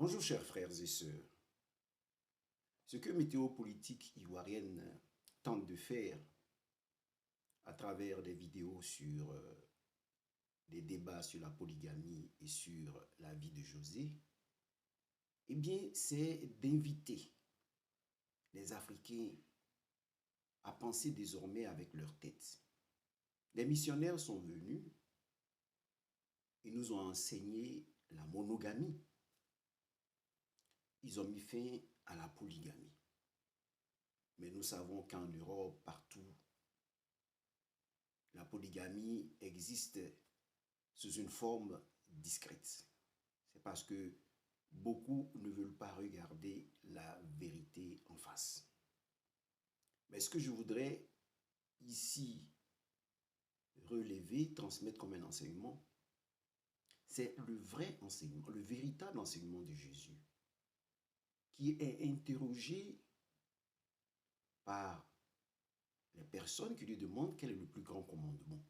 Bonjour chers frères et sœurs. Ce que Météo-Politique ivoirienne tente de faire à travers des vidéos sur des débats sur la polygamie et sur la vie de José, eh bien c'est d'inviter les Africains à penser désormais avec leur tête. Les missionnaires sont venus, ils nous ont enseigné la monogamie. Ils ont mis fin à la polygamie. Mais nous savons qu'en Europe, partout, la polygamie existe sous une forme discrète. C'est parce que beaucoup ne veulent pas regarder la vérité en face. Mais ce que je voudrais ici relever, transmettre comme un enseignement, c'est le vrai enseignement, le véritable enseignement de Jésus, qui est interrogé par les personnes qui lui demandent quel est le plus grand commandement.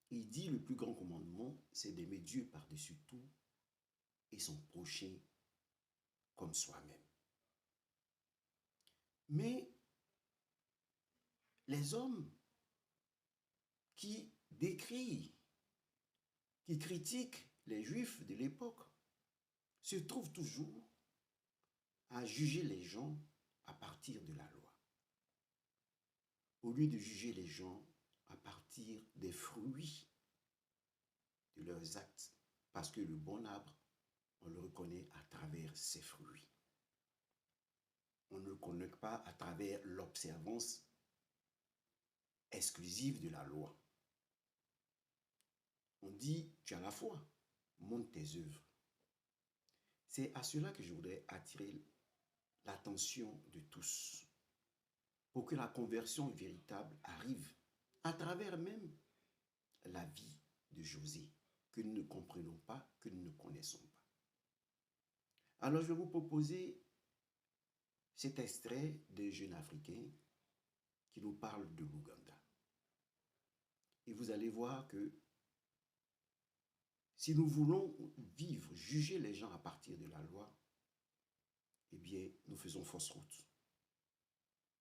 Il dit le plus grand commandement, c'est d'aimer Dieu par-dessus tout et son prochain comme soi-même. Mais les hommes qui décrient, qui critiquent les Juifs de l'époque, se trouvent toujours à juger les gens à partir de la loi, au lieu de juger les gens à partir des fruits de leurs actes, parce que le bon arbre, on le reconnaît à travers ses fruits. On ne le connaît pas à travers l'observance exclusive de la loi. On dit, tu as la foi, montre tes œuvres. C'est à cela que je voudrais attirer l'attention de tous, pour que la conversion véritable arrive à travers même la vie de José, que nous ne comprenons pas, que nous ne connaissons pas. Alors je vais vous proposer cet extrait des jeunes africains qui nous parlent de l'Ouganda. Et vous allez voir que si nous voulons vivre, juger les gens à partir de la loi, eh bien, nous faisons fausse route.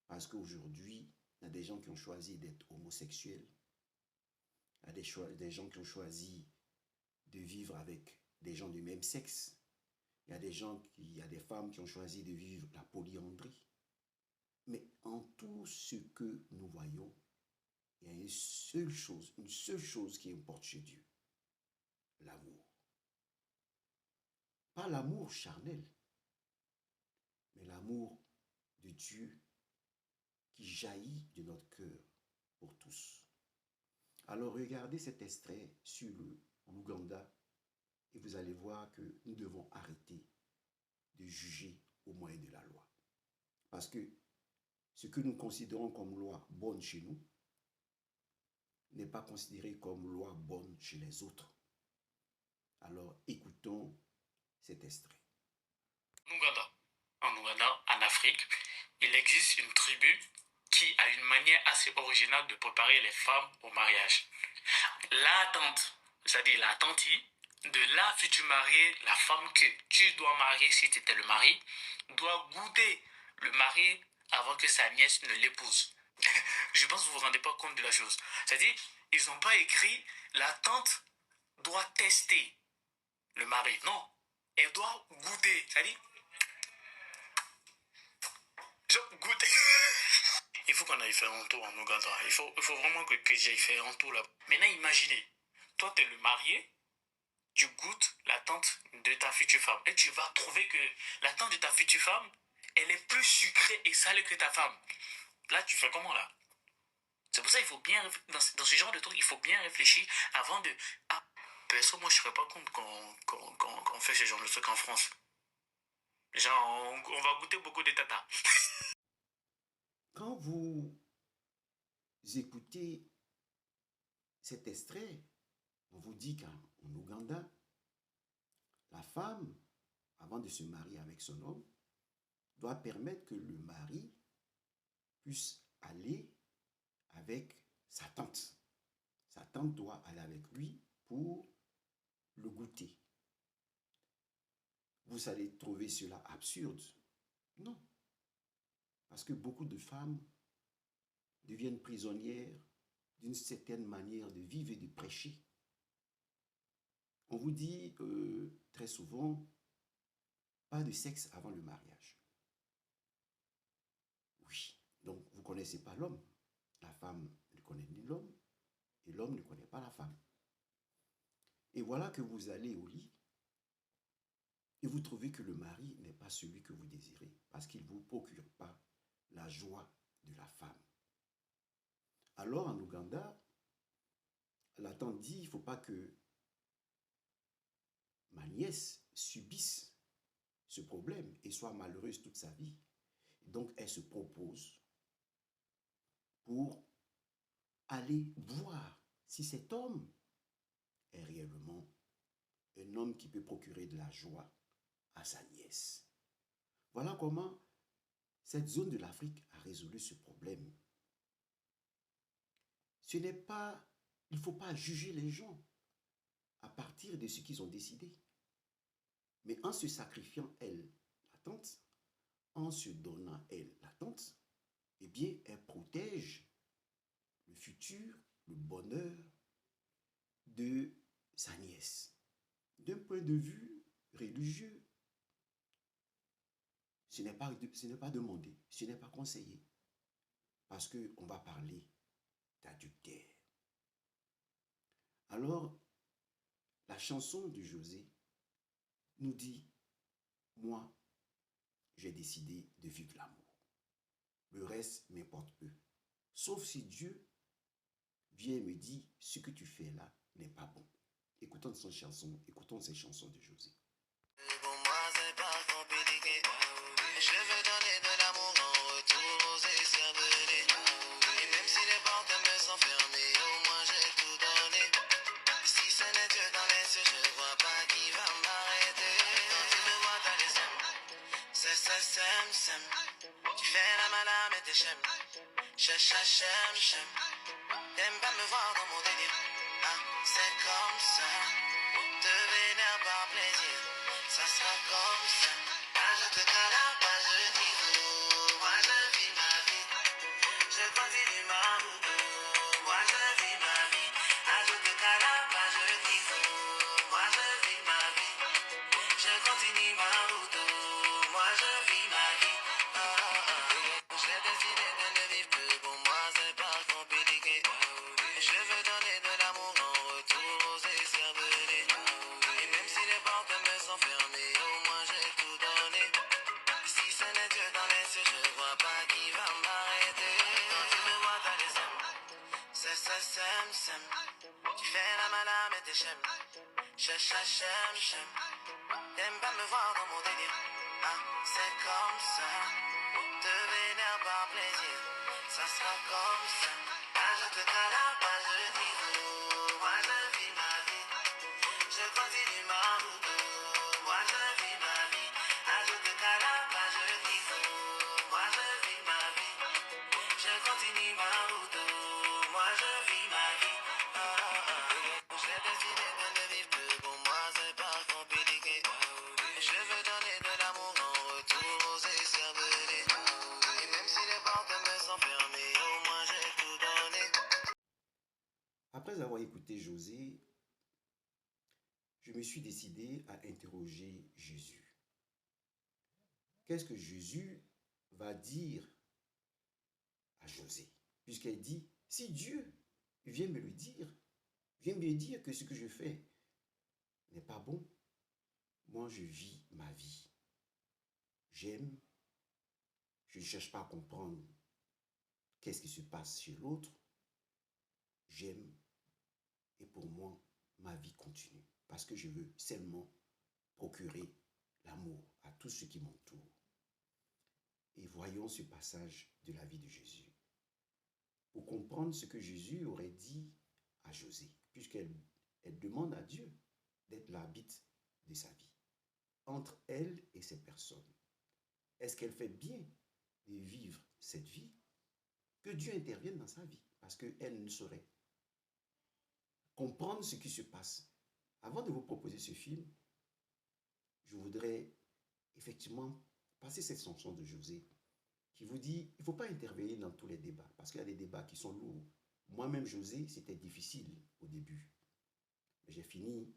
Parce qu'aujourd'hui, il y a des gens qui ont choisi d'être homosexuels, il y a des gens qui ont choisi de vivre avec des gens du même sexe, il y a des femmes qui ont choisi de vivre la polyandrie. Mais en tout ce que nous voyons, il y a une seule chose qui importe chez Dieu, l'amour. Pas l'amour charnel, mais l'amour de Dieu qui jaillit de notre cœur pour tous. Alors regardez cet extrait sur l'Ouganda et vous allez voir que nous devons arrêter de juger au moyen de la loi. Parce que ce que nous considérons comme loi bonne chez nous n'est pas considéré comme loi bonne chez les autres. Alors écoutons cet extrait. En Ouganda, en Afrique, il existe une tribu qui a une manière assez originale de préparer les femmes au mariage. La tante, c'est-à-dire la tantie, de la future mariée, la femme que tu dois marier si tu étais le mari, doit goûter le mari avant que sa nièce ne l'épouse. Je pense que vous ne vous rendez pas compte de la chose. C'est-à-dire, ils n'ont pas écrit la tante doit tester le mari. Non, elle doit goûter. C'est-à-dire, goûter. Il faut qu'on aille faire un tour en Ouganda. Il faut vraiment que j'aille faire un tour là. Maintenant, imaginez, toi, tu es le marié, tu goûtes la tante de ta future femme. Et tu vas trouver que la tante de ta future femme, elle est plus sucrée et salée que ta femme. Là, tu fais comment là? C'est pour ça qu'il faut bien, dans ce genre de truc, il faut bien réfléchir avant de... Ah, perso, moi, je ne serais pas compte qu'on fait ce genre de truc en France. Genre, on va goûter beaucoup de tata. Quand vous écoutez cet extrait, on vous dit qu'en Ouganda, la femme, avant de se marier avec son homme, doit permettre que le mari puisse aller avec sa tante. Sa tante doit aller avec lui pour le goûter. vous allez trouver cela absurde. Non. Parce que beaucoup de femmes deviennent prisonnières d'une certaine manière de vivre et de prêcher. On vous dit très souvent, pas de sexe avant le mariage. Oui, donc vous ne connaissez pas l'homme. La femme ne connaît ni l'homme et l'homme ne connaît pas la femme. Et voilà que vous allez au lit et vous trouvez que le mari n'est pas celui que vous désirez parce qu'il ne vous procure pas la joie de la femme. Alors en Ouganda, la tante dit, il ne faut pas que ma nièce subisse ce problème et soit malheureuse toute sa vie. Donc elle se propose pour aller voir si cet homme est réellement un homme qui peut procurer de la joie à sa nièce. Voilà comment cette zone de l'Afrique a résolu ce problème. Ce n'est pas, il ne faut pas juger les gens à partir de ce qu'ils ont décidé. Mais en se sacrifiant, elle, la tante, en se donnant, elle, la tante, eh bien, elle protège le futur, le bonheur de sa nièce. D'un point de vue religieux, ce n'est pas demandé, ce n'est pas conseillé. Parce qu'on va parler d'adultère. Alors, la chanson de José nous dit, moi, j'ai décidé de vivre l'amour. Le reste m'importe peu. Sauf si Dieu vient et me dit, ce que tu fais là n'est pas bon. Écoutons ces chansons de José. Pour moi, c'est pas compliqué. Je veux donner de l'amour en retour aux écervelés. Et même si les portes me sont fermées, au moins j'ai tout donné. Si ce n'est Dieu dans les cieux, je vois pas qui va m'arrêter. Quand tu me vois dans les aimes, c'est. Tu fais la malade, mais t'es chème. Chem. T'aimes pas me voir dans mon délire. Ah, c'est comme ça. Te vénère par plaisir, ça sera comme ça. Ah, je te cala, pas je dis tout. Moi je vis ma vie. Je continue ma route. Moi je vis ma vie. Ah, je te cala, pas je dis tout. Moi je vis ma vie. Je continue ma route. Moi je vis ma vie. J'ai décidé de ne vivre que pour moi, c'est pas compliqué. Je veux donner de l'amour en retour aux écervelés. Et même si les portes me sont fermées, au moins j'ai tout donné. Si ce n'est Dieu dans les cieux, je vois pas qui va m'arrêter. Quand tu me vois dans les aimes, c'est. Tu fais la malade, mais t'es chème. Chem. T'aimes pas me voir dans mon délire. Ah, c'est comme ça. Te vénère par plaisir, ça sera comme ça. Ah, je te cala, pas je dis tout. Moi je vis ma vie. Je continue ma route. Moi je vis ma vie. Ah, je te cala, pas je dis tout. Moi je vis ma vie. Je continue ma route. Moi je vis ma vie. J'ai décidé de ne vivre que pour moi, c'est pas compliqué. Je veux donner de l'amour en retour aux écervelés. Et même si les portes me sont fermées, au moins j'ai tout donné. Après avoir écouté José, je me suis décidé à interroger Jésus. Qu'est-ce que Jésus va dire à José? Puisqu'elle dit, si Dieu vient me le dire, vient me dire que ce que je fais n'est pas bon, moi je vis ma vie. J'aime, je ne cherche pas à comprendre qu'est-ce qui se passe chez l'autre. J'aime et pour moi, ma vie continue parce que je veux seulement procurer l'amour à tous ceux qui m'entourent. Et voyons ce passage de la vie de Jésus pour comprendre ce que Jésus aurait dit à José, puisqu'elle demande à Dieu d'être l'arbitre de sa vie, entre elle et ces personnes. Est-ce qu'elle fait bien de vivre cette vie? Que Dieu intervienne dans sa vie, parce qu'elle ne saurait comprendre ce qui se passe. Avant de vous proposer ce film, je voudrais effectivement passer cette chanson de José qui vous dit, il ne faut pas intervenir dans tous les débats, parce qu'il y a des débats qui sont lourds. Moi-même, José, c'était difficile au début. Mais j'ai fini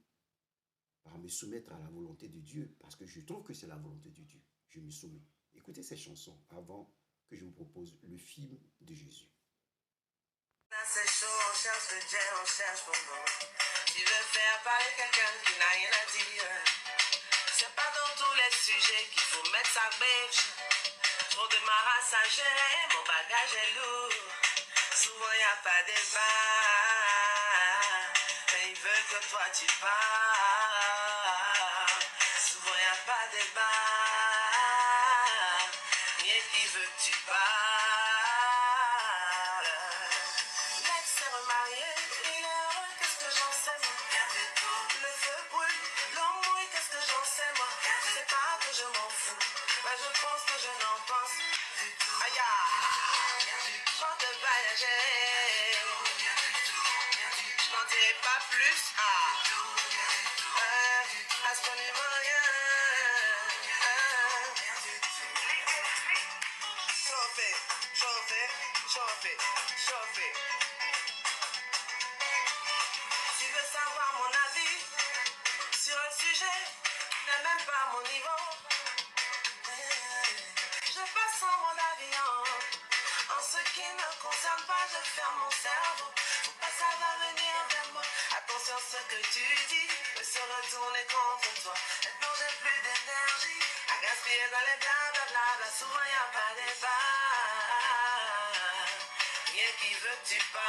par me soumettre à la volonté de Dieu, parce que je trouve que c'est la volonté de Dieu. Je me soumets. Écoutez ces chansons avant que je vous propose le film de Jésus. C'est chaud, on cherche le jet, on cherche pour nous. Tu veux faire parler quelqu'un qui n'a rien à dire. C'est pas dans tous les sujets qu'il faut mettre sa bêche. Trop de maras à gérer, mon bagage est lourd. Souvent y a pas de débat, mais ils veulent que toi tu parles. Souvent y a pas de débat, rien qui veut que tu parles. L'ex s'est remarié, il est heureux, qu'est-ce que j'en sais moi. Le feu brûle, l'eau mouille, qu'est-ce que j'en sais moi. C'est pas que je m'en fous, mais je pense que je n'en pense. Aïe, je de voyager, je n'en dirai pas plus. À ce niveau rien. Chauffer, chauffer, chauffer, chauffer. Tu veux savoir mon avis sur un sujet qui n'est même pas mon niveau. Je passe en mon avion. En ce qui ne concerne pas, je ferme mon cerveau. Faut pas ça va venir vers moi. Attention ce que tu dis peut se retourner contre toi. Maintenant j'ai plus d'énergie à gaspiller dans les blablabla. Souvent y a pas de débat, rien qui veut que tu parles.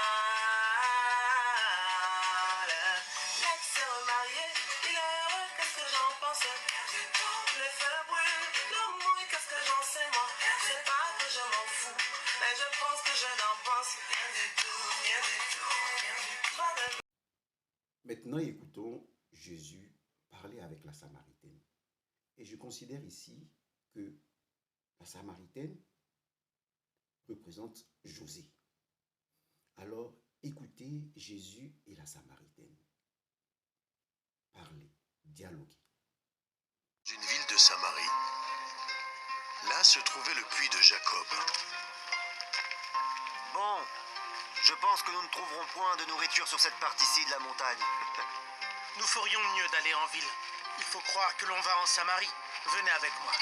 L'ex s'est remarié, il est heureux, qu'est-ce que j'en pense. Le feu brûle, l'eau mouille, qu'est-ce que j'en sais moi. C'est pas que je m'en fous, mais je pense que je n'en pense rien du tout, rien du tout, rien du tout. Maintenant, écoutons Jésus parler avec la Samaritaine. Et je considère ici que la Samaritaine représente José. Alors, écoutez Jésus et la Samaritaine. Parler, dialoguer. Une ville de Samarie. Là se trouvait le puits de Jacob. Bon, je pense que nous ne trouverons point de nourriture sur cette partie-ci de la montagne. Nous ferions mieux d'aller en ville. Il faut croire que l'on va en Samarie. Venez avec moi.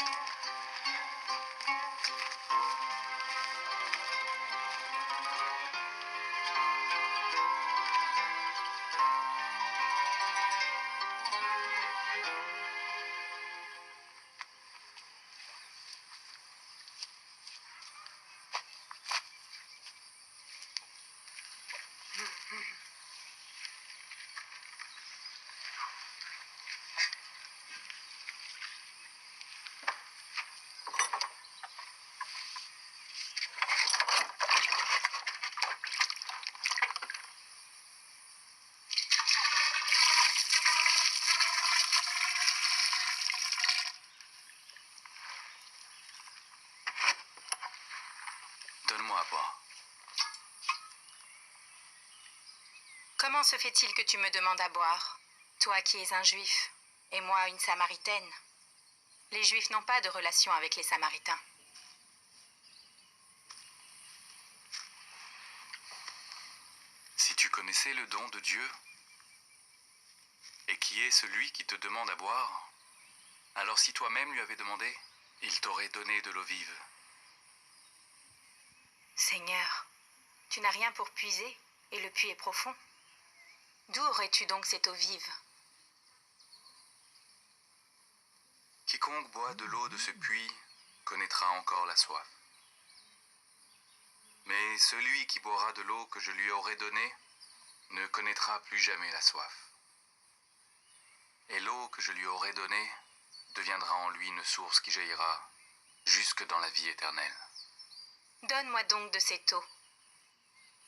Donne-moi à boire. Comment se fait-il que tu me demandes à boire, toi qui es un juif, et moi une samaritaine? Les juifs n'ont pas de relation avec les samaritains. Si tu connaissais le don de Dieu, et qui est celui qui te demande à boire, alors si toi-même lui avais demandé, il t'aurait donné de l'eau vive. Seigneur, tu n'as rien pour puiser, et le puits est profond. D'où aurais-tu donc cette eau vive? Quiconque boit de l'eau de ce puits connaîtra encore la soif. Mais celui qui boira de l'eau que je lui aurai donnée ne connaîtra plus jamais la soif. Et l'eau que je lui aurai donnée deviendra en lui une source qui jaillira jusque dans la vie éternelle. Donne-moi donc de cette eau.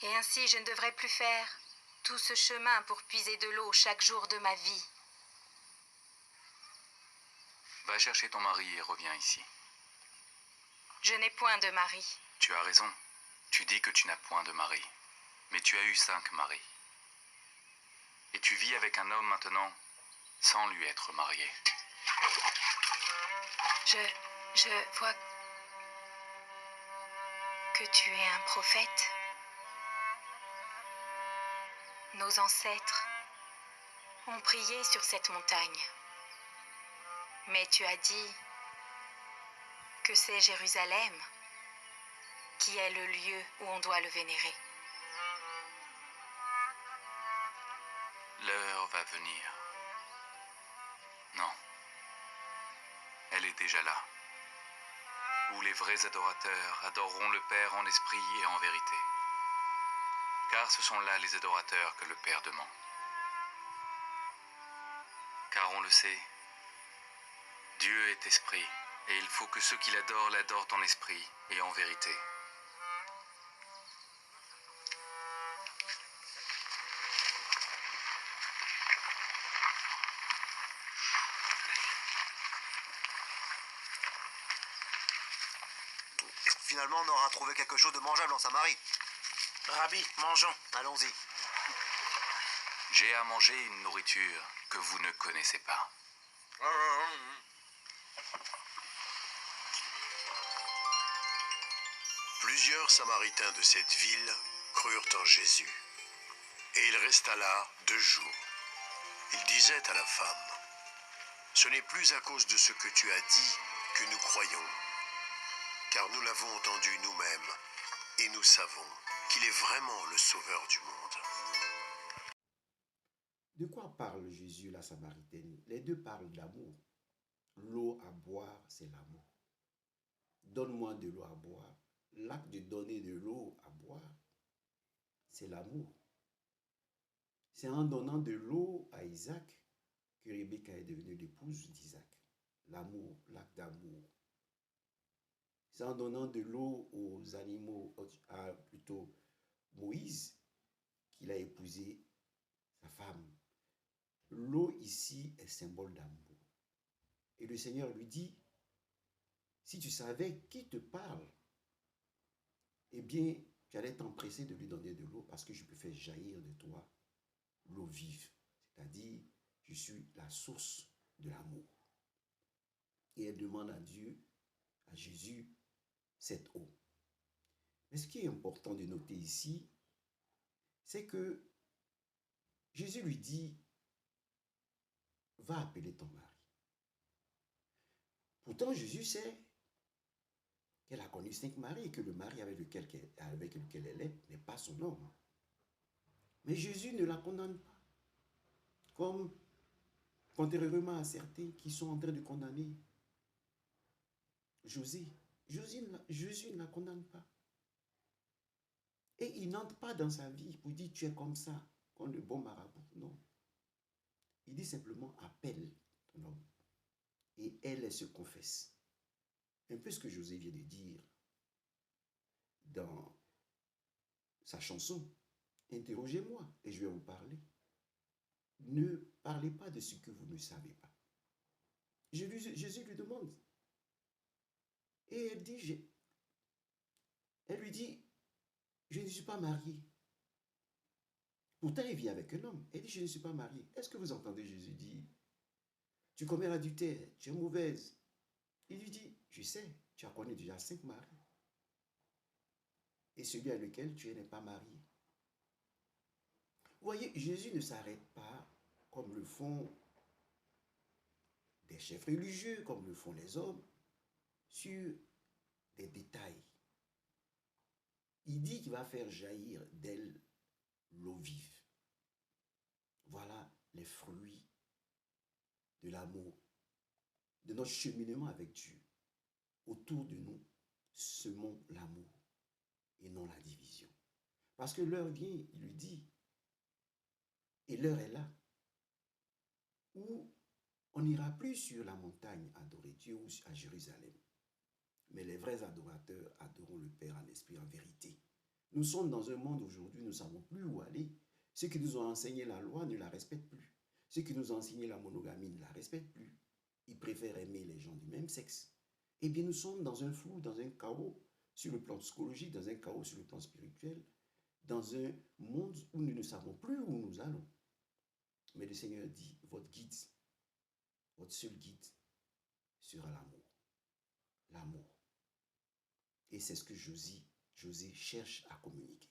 Et ainsi je ne devrai plus faire tout ce chemin pour puiser de l'eau chaque jour de ma vie. Va chercher ton mari et reviens ici. Je n'ai point de mari. Tu as raison. Tu dis que tu n'as point de mari. Mais tu as eu 5 maris. Et tu vis avec un homme maintenant sans lui être marié. Je vois que tu es un prophète. Nos ancêtres ont prié sur cette montagne. Mais tu as dit que c'est Jérusalem qui est le lieu où on doit le vénérer. L'heure va venir. Non. Elle est déjà là. Où les vrais adorateurs adoreront le Père en esprit et en vérité. Car ce sont là les adorateurs que le Père demande. Car on le sait, Dieu est esprit, et il faut que ceux qui l'adorent l'adorent en esprit et en vérité. Finalement, on aura trouvé quelque chose de mangeable en Samarie. Rabbi, mangeons. Allons-y. J'ai à manger une nourriture que vous ne connaissez pas. Plusieurs Samaritains de cette ville crurent en Jésus. Et il resta là 2 jours. Il disait à la femme, « Ce n'est plus à cause de ce que tu as dit que nous croyons, car nous l'avons entendu nous-mêmes, et nous savons qu'il est vraiment le Sauveur du monde. » De quoi parle Jésus, la Samaritaine? Les deux parlent d'amour. L'eau à boire, c'est l'amour. Donne-moi de l'eau à boire. L'acte de donner de l'eau à boire, c'est l'amour. C'est en donnant de l'eau à Isaac que Rebecca est devenue l'épouse d'Isaac. L'amour, l'acte d'amour. C'est en donnant de l'eau aux animaux, à plutôt Moïse, qu'il a épousé sa femme. L'eau ici est symbole d'amour. Et le Seigneur lui dit, si tu savais qui te parle, eh bien, tu allais t'empresser de lui donner de l'eau parce que je peux faire jaillir de toi l'eau vive. C'est-à-dire, je suis la source de l'amour. Et elle demande à Dieu, à Jésus, cette eau. Mais ce qui est important de noter ici, c'est que Jésus lui dit, va appeler ton mari. Pourtant, Jésus sait qu'elle a connu 5 maris et que le mari avec lequel elle est n'est pas son homme. Mais Jésus ne la condamne pas. Comme, contrairement à certains qui sont en train de condamner José. Jésus ne la condamne pas. Et il n'entre pas dans sa vie pour dire tu es comme ça, comme le bon marabout. Non. Il dit simplement appelle ton homme. Et elle se confesse. Un peu ce que José vient de dire dans sa chanson. Interrogez-moi et je vais vous parler. Ne parlez pas de ce que vous ne savez pas. Jésus lui demande. Et elle lui dit, je ne suis pas mariée. Pourtant, elle vit avec un homme. Elle dit, je ne suis pas mariée. Est-ce que vous entendez Jésus dire, tu commets l'adultère, tu es mauvaise. Il lui dit, je sais, tu as connu déjà 5 maris. Et celui avec lequel tu n'es pas marié. Vous voyez, Jésus ne s'arrête pas comme le font des chefs religieux, comme le font les hommes, sur des détails. Il dit qu'il va faire jaillir d'elle l'eau vive. Voilà les fruits de l'amour, de notre cheminement avec Dieu. Autour de nous, semons l'amour et non la division. Parce que l'heure vient, il lui dit, et l'heure est là, où on n'ira plus sur la montagne adorer Dieu ou à Jérusalem. Mais les vrais adorateurs adoreront le Père en esprit, en vérité. Nous sommes dans un monde aujourd'hui, nous ne savons plus où aller. Ceux qui nous ont enseigné la loi ne la respectent plus. Ceux qui nous ont enseigné la monogamie ne la respectent plus. Ils préfèrent aimer les gens du même sexe. Eh bien, nous sommes dans un flou, dans un chaos sur le plan psychologique, dans un chaos sur le plan spirituel, dans un monde où nous ne savons plus où nous allons. Mais le Seigneur dit, votre guide, votre seul guide sera l'amour. l'amour. Et c'est ce que José cherche à communiquer.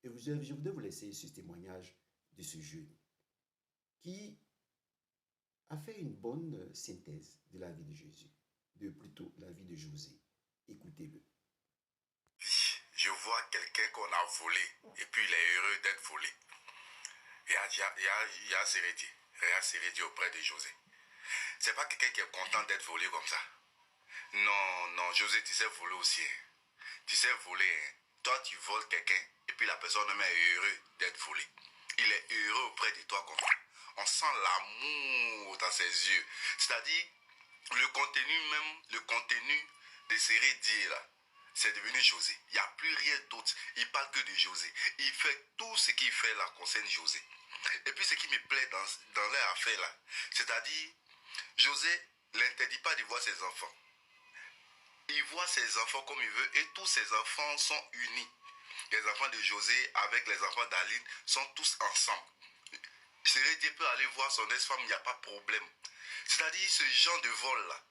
Et je voudrais vous laisser ce témoignage de ce jeune qui a fait une bonne synthèse de la vie de Jésus, plutôt la vie de José. Écoutez-le. Je vois quelqu'un qu'on a volé et puis il est heureux d'être volé. Il y a Sérédi auprès de José. C'est pas quelqu'un qui est content d'être volé comme ça. Non, José, tu sais voler aussi. Tu sais voler. Toi, tu voles quelqu'un et puis la personne même est heureux d'être volé. Il est heureux auprès de toi comme ça. On sent l'amour dans ses yeux. C'est-à-dire, le contenu de Sérédi là, c'est devenu José. Il n'y a plus rien d'autre. Il parle que de José. Il fait tout ce qu'il fait là concerne José. Et puis ce qui me plaît dans leur affaire là, c'est-à-dire, José n'interdit pas de voir ses enfants. Il voit ses enfants comme il veut et tous ses enfants sont unis. Les enfants de José avec les enfants d'Aline sont tous ensemble. Sérédi peut aller voir son ex-femme, il n'y a pas de problème. C'est-à-dire ce genre de vol là,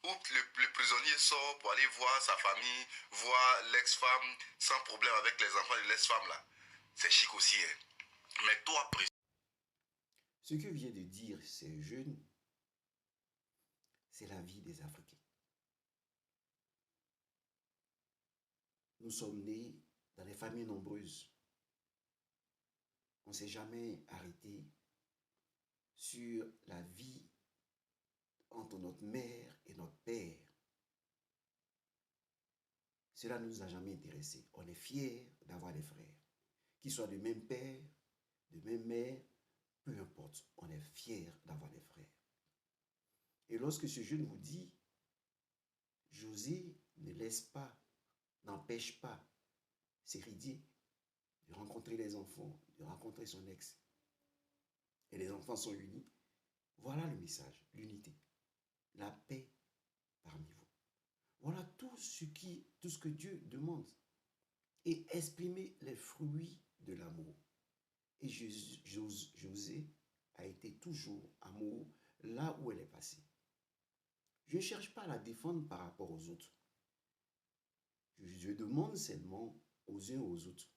où le prisonnier sort pour aller voir sa famille, voir l'ex-femme sans problème avec les enfants de l'ex-femme là. C'est chic aussi. Hein. Mais toi, ce que vient de dire ces jeunes, c'est la vie des Africains. Nous sommes nés dans des familles nombreuses. On ne s'est jamais arrêté sur la vie entre notre mère et notre père. Cela ne nous a jamais intéressés. On est fiers d'avoir des frères, qu'ils soient du même père, de même mère, peu importe, on est fiers d'avoir des frères. Et lorsque ce jeune vous dit, José ne laisse pas, n'empêche pas Sérédi de rencontrer les enfants, de rencontrer son ex, et les enfants sont unis, voilà le message, l'unité, la paix parmi vous. Voilà tout ce que Dieu demande. Et exprimer les fruits de l'amour. Et José a été toujours amour là où elle est passée. Je ne cherche pas à la défendre par rapport aux autres. Je demande seulement aux uns aux autres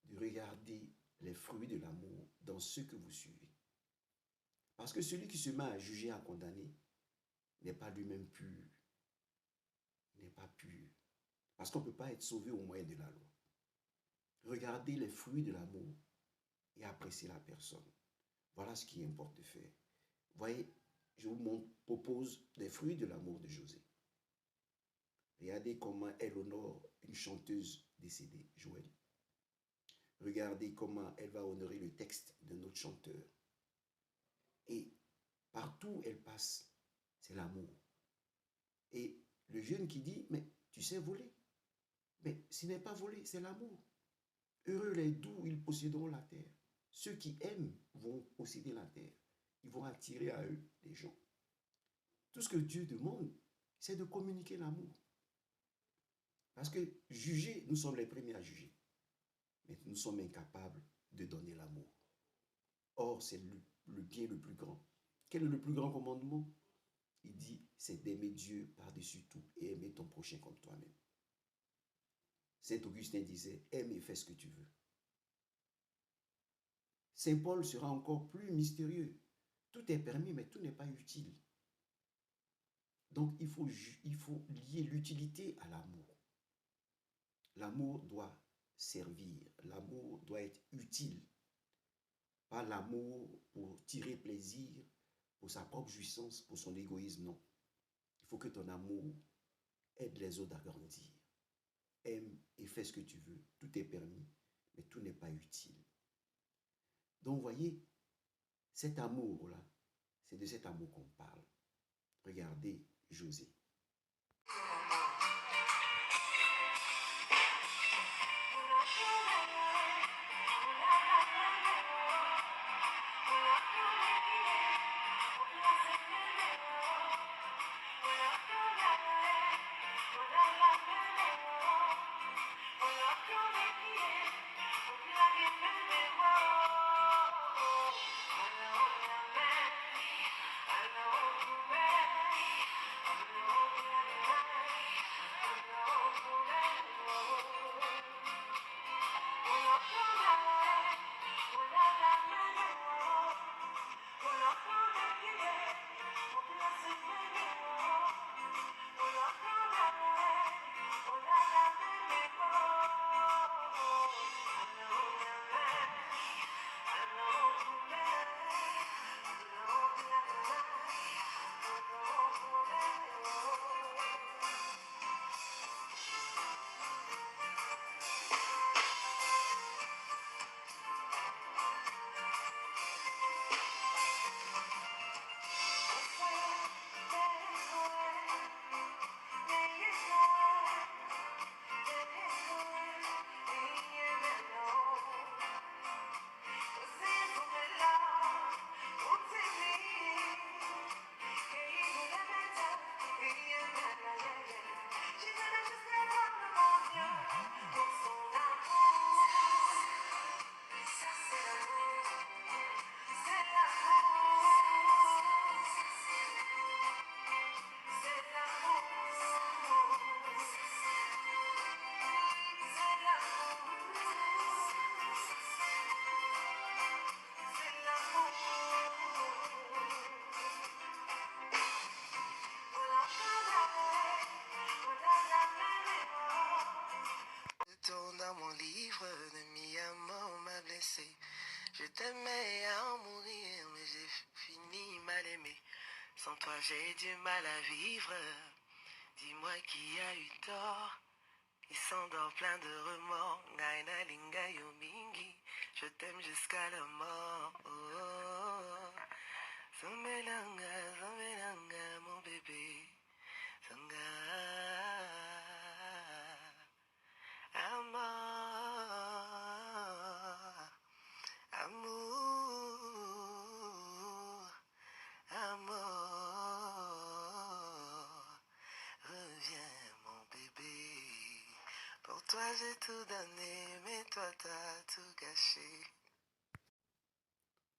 de regarder les fruits de l'amour dans ceux que vous suivez. Parce que celui qui se met à juger, à condamner, n'est pas lui-même pur. N'est pas pur. Parce qu'on ne peut pas être sauvé au moyen de la loi. Regardez les fruits de l'amour et appréciez la personne. Voilà ce qui importe de faire. Voyez, je vous propose les fruits de l'amour de José. Regardez comment elle honore une chanteuse décédée, Joël. Regardez comment elle va honorer le texte de notre chanteur. Et partout où elle passe, c'est l'amour. Et le jeune qui dit, mais tu sais voler. Mais ce n'est pas voler, c'est l'amour. Heureux les doux, ils posséderont la terre. Ceux qui aiment vont posséder la terre. Ils vont attirer à eux les gens. Tout ce que Dieu demande, c'est de communiquer l'amour. Parce que juger, nous sommes les premiers à juger. Mais nous sommes incapables de donner l'amour. Or, c'est le bien le plus grand. Quel est le plus grand commandement? Il dit, c'est d'aimer Dieu par-dessus tout et aimer ton prochain comme toi-même. Saint Augustin disait, aime et fais ce que tu veux. Saint Paul sera encore plus mystérieux. Tout est permis, mais tout n'est pas utile. Donc, il faut lier l'utilité à l'amour. L'amour doit servir. L'amour doit être utile. Pas l'amour pour tirer plaisir, pour sa propre jouissance, pour son égoïsme, non. Il faut que ton amour aide les autres à grandir. Aime et fais ce que tu veux. Tout est permis, mais tout n'est pas utile. Donc, voyez, cet amour-là, c'est de cet amour qu'on parle. Regardez José. t'aimais à en mourir, mais j'ai fini mal aimé. Sans toi j'ai du mal à vivre. Dis-moi qui a eu tort. Il s'endort plein de remords. Ngaina linga yo mingi. Je t'aime jusqu'à la mort. Oh, oh, oh. Zombelanga, mon bébé. Zanga. Amour, reviens mon bébé. Pour toi j'ai tout donné, mais toi t'as tout gâché.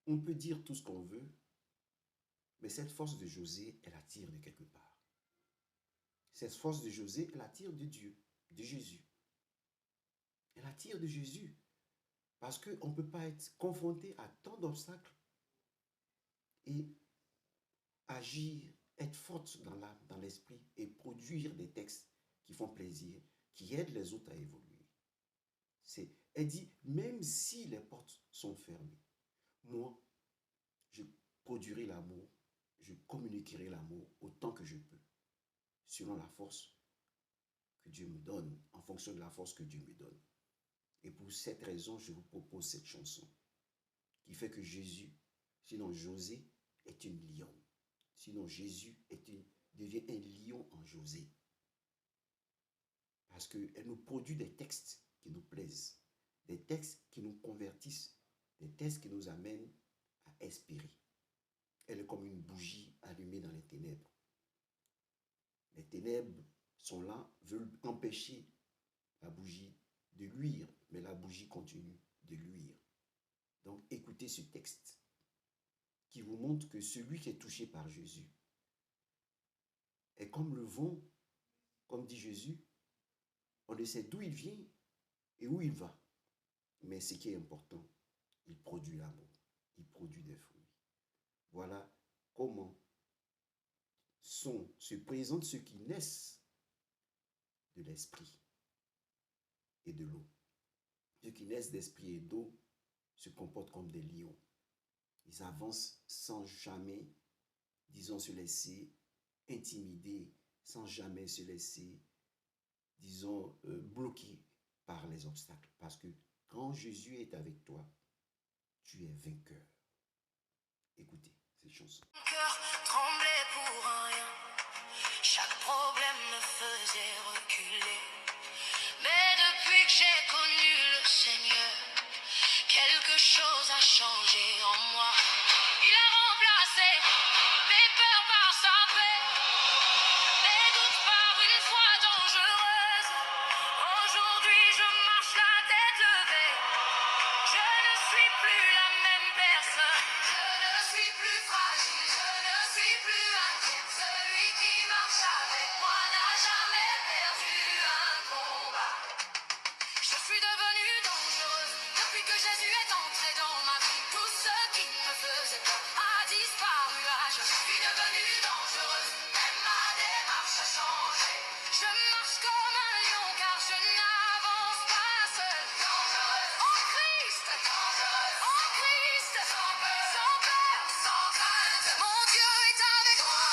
On peut dire tout ce qu'on veut, mais cette force de José, elle attire de quelque part. Cette force de José, elle attire de Dieu, de Jésus. Elle attire de Jésus. Parce qu'on ne peut pas être confronté à tant d'obstacles et agir, être forte dans l'âme, dans l'esprit et produire des textes qui font plaisir, qui aident les autres à évoluer. Elle dit, même si les portes sont fermées, moi, je produirai l'amour, je communiquerai l'amour autant que je peux, selon la force que Dieu me donne, en fonction de la force que Dieu me donne. Et pour cette raison, je vous propose cette chanson qui fait que Jésus, sinon José, est une lionne. Sinon Jésus devient un lion en José. Parce qu'elle nous produit des textes qui nous plaisent, des textes qui nous convertissent, des textes qui nous amènent à espérer. Elle est comme une bougie allumée dans les ténèbres. Les ténèbres sont là, veulent empêcher la bougie de luire, mais la bougie continue de luire. Donc écoutez ce texte qui vous montre que celui qui est touché par Jésus est comme le vent, comme dit Jésus, on ne sait d'où il vient et où il va. Mais ce qui est important, il produit l'amour, il produit des fruits. Voilà comment se présentent ceux qui naissent de l'esprit et de l'eau. Ceux qui naissent d'esprit et d'eau se comportent comme des lions. Ils avancent sans jamais, disons, se laisser intimider, sans jamais se laisser, disons, bloquer par les obstacles. Parce que quand Jésus est avec toi, tu es vainqueur. Écoutez cette chanson. Mon cœur tremblait pour rien. Chaque problème me faisait reculer. Mais depuis que j'ai connu le Seigneur, quelque chose a changé en moi. Il a remplacé mes peurs par sa paix, mes doutes par une foi dangereuse. Aujourd'hui je marche la tête levée. Je ne suis plus la même personne. Je ne suis plus fragile, je ne suis plus inquiète. Celui qui marche avec moi n'a jamais perdu un combat. Je suis devenue dangereuse depuis que Jésus est entré dans ma vie. Tout ce qui me faisait peur a disparu. Ah, je suis devenue dangereuse, même ma démarche a changé. Je marche comme un lion car je n'avance pas seule. Dangereuse en Christ, dangereuse en Christ, sans peur, sans crainte. Mon Dieu est avec moi.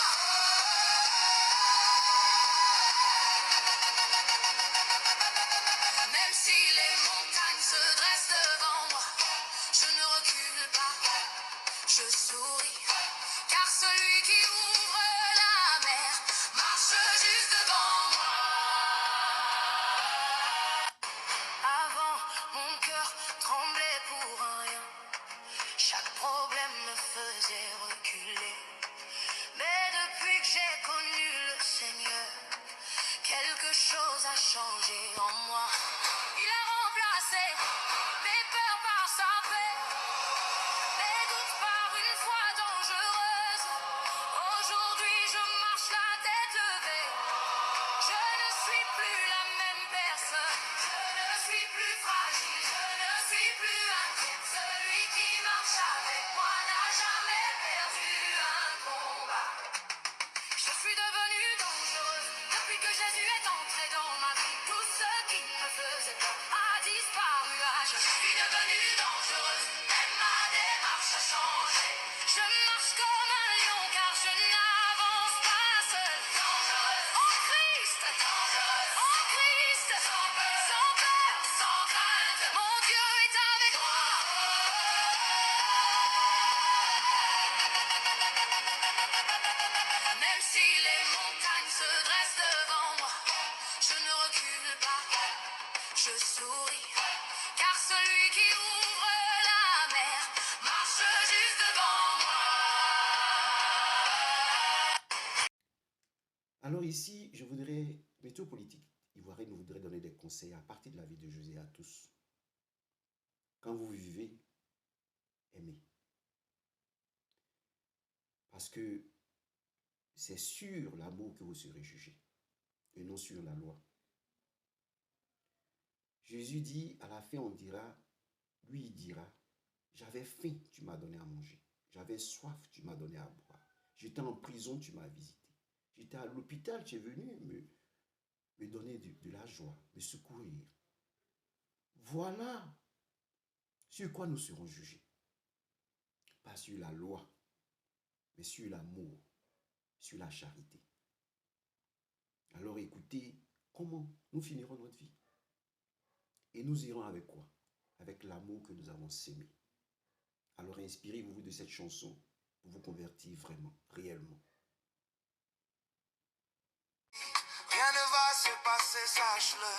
Même si les montagnes se dressent devant moi, je ne recule pas, je souris, car celui qui ouvre la mer marche juste devant moi. Avant, mon cœur tremblait pour rien, chaque problème me faisait reculer. Mais depuis que j'ai connu le Seigneur, quelque chose a changé en moi. Il a remplacé mes peurs par sa paix, mes doutes par une foi dangereuse. Aujourd'hui je marche la tête levée. Je ne suis plus la même personne. Je ne suis plus fragile, je ne suis plus inquiète. Celui qui marche avec moi n'a jamais perdu un combat. Je suis devenue dangereuse depuis que Jésus est entré dans ma vie. Tout ce qui me faisait peur a disparu. Ah, je suis devenue dangereuse, même ma démarche Même si les montagnes se dressent devant moi, je ne recule pas, je souris. Car celui qui ouvre la mer marche juste devant moi. Alors ici, je voudrais, météopolitique ivoirienne nous voudrait donner des conseils à partir de la vie de José à tous. Quand vous vivez, aimez. Parce que c'est sur l'amour que vous serez jugés et non sur la loi. Jésus dit, à la fin on dira, lui il dira, j'avais faim, tu m'as donné à manger. J'avais soif, tu m'as donné à boire. J'étais en prison, tu m'as visité. J'étais à l'hôpital, tu es venu me donner de la joie, me secourir. Voilà sur quoi nous serons jugés. Pas sur la loi, mais sur l'amour, sur la charité. Alors écoutez, comment nous finirons notre vie? Et nous irons avec quoi? Avec l'amour que nous avons sémé. Alors inspirez-vous de cette chanson pour vous convertir vraiment, réellement. Rien ne va se passer, sache-le.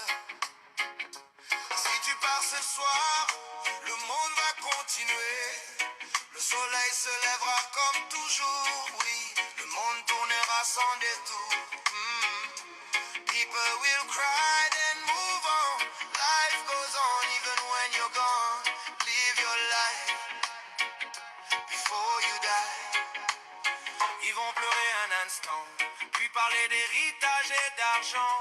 Si tu pars ce soir, le monde va continuer. Le soleil se lèvera comme toujours, oui. Le monde tournera sans détour. People will cry then move on. Life goes on even when you're gone. Live your life before you die. Ils vont pleurer un instant, puis parler d'héritage et d'argent.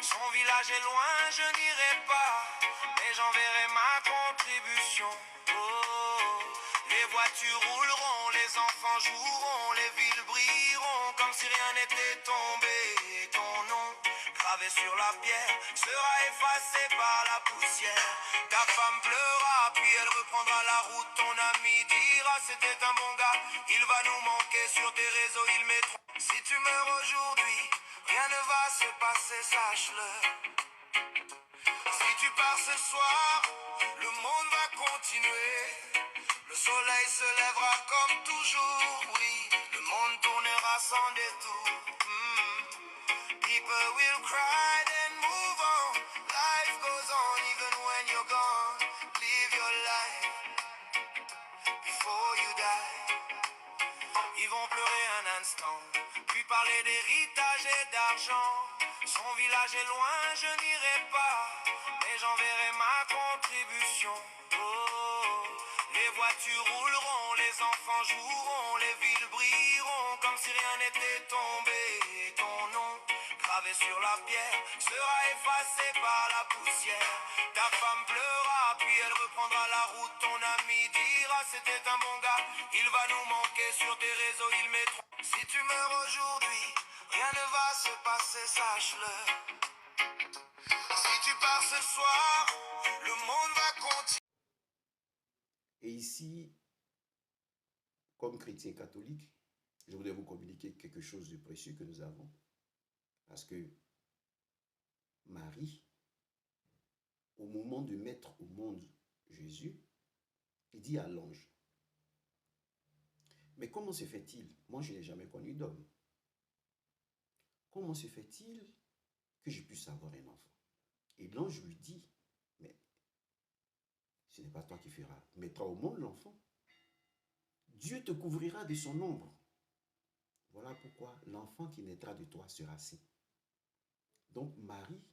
Son village est loin, je n'irai pas, mais j'enverrai ma contribution. Oh, les voitures rouleront, les enfants joueront, les villes brilleront comme si rien n'était tombé. Et ton nom, gravé sur la pierre, sera effacé par la poussière. Ta femme pleura, puis elle reprendra la route. Ton ami dira c'était un bon gars, il va nous manquer sur tes réseaux, ils mettront. Si tu meurs aujourd'hui, rien ne va se passer, sache-le. Si tu pars ce soir, le monde va continuer. Le soleil se lèvera comme toujours, oui. Le monde tournera sans détour. People will cry then move on. Life goes on even when you're gone. Live your life before you die. Ils vont pleurer un instant, puis parler d'héritage et d'argent. Son village est loin, je n'irai pas, mais j'enverrai ma contribution. Oh, les voitures rouleront, les enfants joueront, les villes brilleront comme si rien n'était tombé. Et ton nom, gravé sur la pierre, sera effacé par la poussière. Ta femme pleura, puis elle reprendra la route. Ton ami dira c'était un bon gars, il va nous manquer sur tes réseaux, ils mettront. Si tu meurs aujourd'hui, rien ne va se passer, sache-le. Si tu pars ce soir, le monde va continuer. Et ici, comme chrétien catholique, je voudrais vous communiquer quelque chose de précieux que nous avons. Parce que Marie, au moment de mettre au monde Jésus, il dit à l'ange, mais comment se fait-il? Moi, je n'ai jamais connu d'homme. Comment se fait-il que je puisse avoir un enfant? Et l'ange lui dit, mais ce n'est pas toi qui mettras au monde l'enfant. Dieu te couvrira de son ombre. Voilà pourquoi l'enfant qui naîtra de toi sera saint. Donc Marie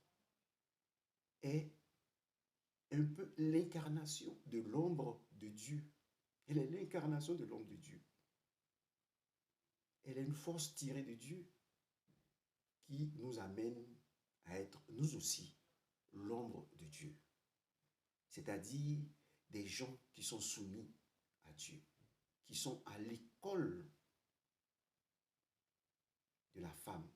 est un peu l'incarnation de l'ombre de Dieu. Elle est l'incarnation de l'ombre de Dieu. Elle est une force tirée de Dieu qui nous amène à être, nous aussi, l'ombre de Dieu. C'est-à-dire des gens qui sont soumis à Dieu, qui sont à l'école de la femme,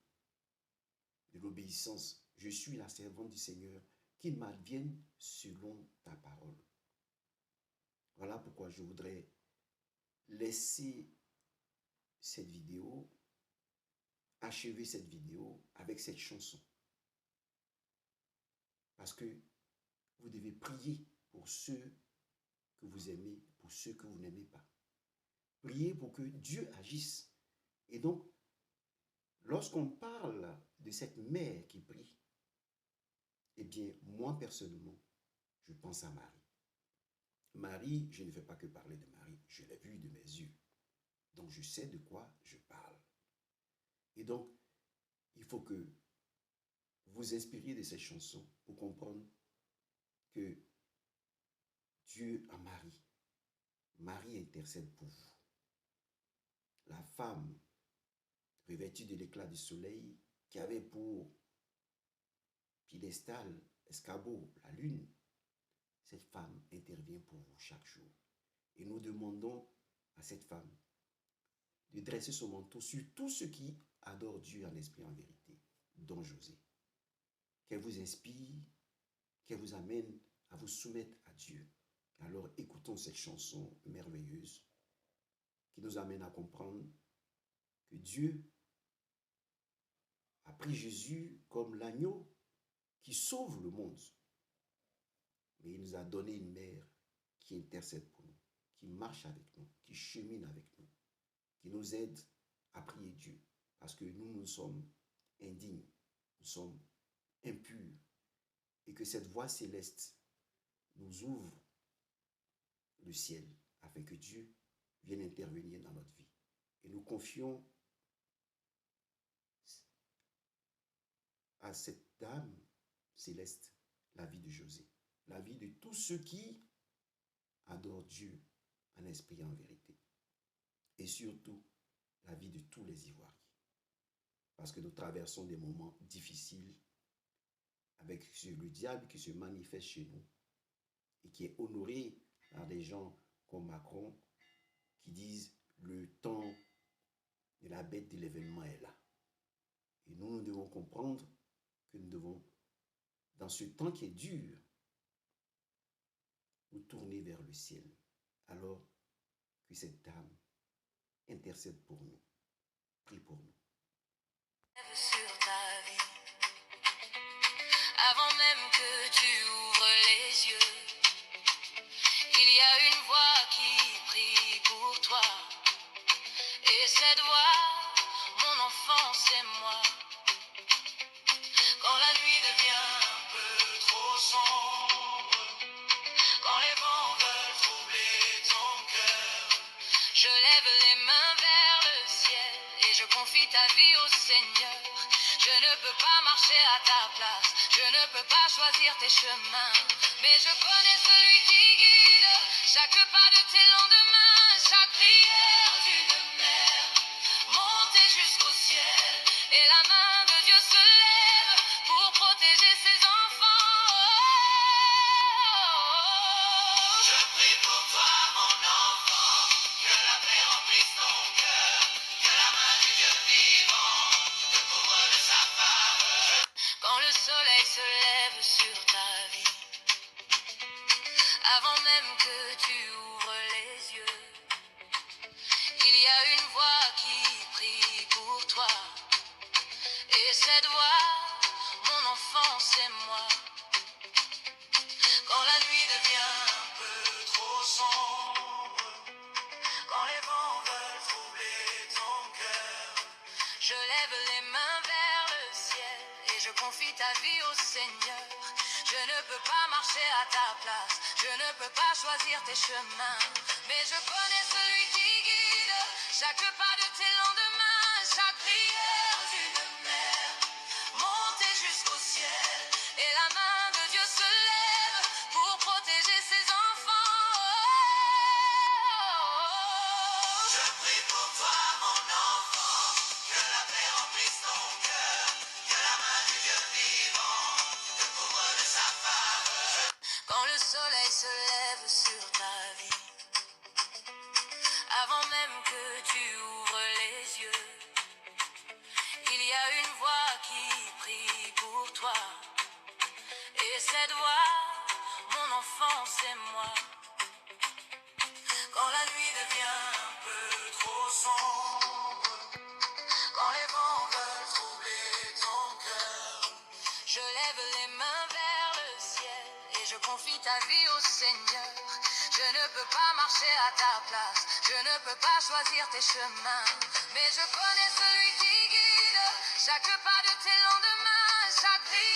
de l'obéissance. Je suis la servante du Seigneur, qu'il m'advienne selon ta parole. Voilà pourquoi je voudrais laisser cette vidéo, achever cette vidéo avec cette chanson. Parce que vous devez prier pour ceux que vous aimez, pour ceux que vous n'aimez pas. Priez pour que Dieu agisse. Et donc, lorsqu'on parle de cette mère qui prie, eh bien, moi personnellement, je pense à Marie. Marie, je ne vais pas que parler de Marie, je l'ai vue de mes yeux. Donc, je sais de quoi je parle. Et donc, il faut que vous inspiriez de ces chansons pour comprendre que Dieu a Marie. Marie intercède pour vous. La femme revêtue de l'éclat du soleil qui avait pour piédestal, escabeau, la lune, cette femme intervient pour vous chaque jour. Et nous demandons à cette femme de dresser son manteau sur tous ceux qui adorent Dieu en esprit et en vérité, dont José. Qu'elle vous inspire, qu'elle vous amène à vous soumettre à Dieu. Alors écoutons cette chanson merveilleuse qui nous amène à comprendre que Dieu a pris Jésus comme l'agneau qui sauve le monde. Mais il nous a donné une mère qui intercède pour nous, qui marche avec nous, qui chemine avec nous, qui nous aide à prier Dieu. Parce que nous sommes indignes, nous sommes impurs. Et que cette voix céleste nous ouvre le ciel afin que Dieu vienne intervenir dans notre vie. Et nous confions à cette dame céleste la vie de José, la vie de tous ceux qui adorent Dieu en esprit et en vérité. Et surtout, la vie de tous les Ivoiriens. Parce que nous traversons des moments difficiles avec le diable qui se manifeste chez nous et qui est honoré par des gens comme Macron qui disent le temps de la bête de l'événement est là. Et nous devons comprendre que nous devons, dans ce temps qui est dur, nous tourner vers le ciel, alors que cette dame intercède pour nous, prie pour nous. Sur ta vie, avant même que tu ouvres les yeux, il y a une voix qui prie pour toi. Et cette voix, mon enfant, c'est moi. Quand la nuit devient un peu trop sombre, quand les vents veulent troubler ton cœur, je lève les mains vers le ciel et je confie ta vie au Seigneur. Je ne peux pas marcher à ta place, je ne peux pas choisir tes chemins, mais je connais celui qui guide chaque pas de tes lendemains, chaque prière d'une mère montée jusqu'au ciel, et la main de Dieu se lève pour protéger ses enfants. Je prie pour toi, mon enfant, que la paix remplisse ton cœur, que la main du Dieu vivant te couvre de sa faveur. Quand le soleil se lève sur ta vie, avant même que tu ouvres les yeux, il y a une voix qui prie pour toi. Et cette voix, mon enfant, c'est moi. Quand la nuit devient un peu trop sombre, quand les vents veulent troubler ton cœur, je lève les mains vers le ciel et je confie ta vie au Seigneur. Je ne peux pas marcher à ta place, je ne peux pas choisir tes chemins, mais je connais celui qui guide chaque pas de tes lendemains, chaque prière d'une mère montée jusqu'au ciel, et la main de Dieu se lève pour protéger ses enfants. Je prie pour toi, mon enfant, que la paix remplisse ton cœur, que la main du Dieu vivant te couvre de sa faveur. Quand le soleil se lève sur ta vie, avant même que tu ouvres les yeux, il y a une voix qui prie pour toi. Et cette voix, mon enfant, c'est moi. Quand la nuit devient un peu trop sombre, quand les vents veulent troubler ton cœur, je lève les mains vers le ciel et je confie ta vie au Seigneur. Je ne peux pas marcher à ta place, je ne peux pas choisir tes chemins, mais je connais celui qui guide Chaque pas de tes lendemains, chaque cri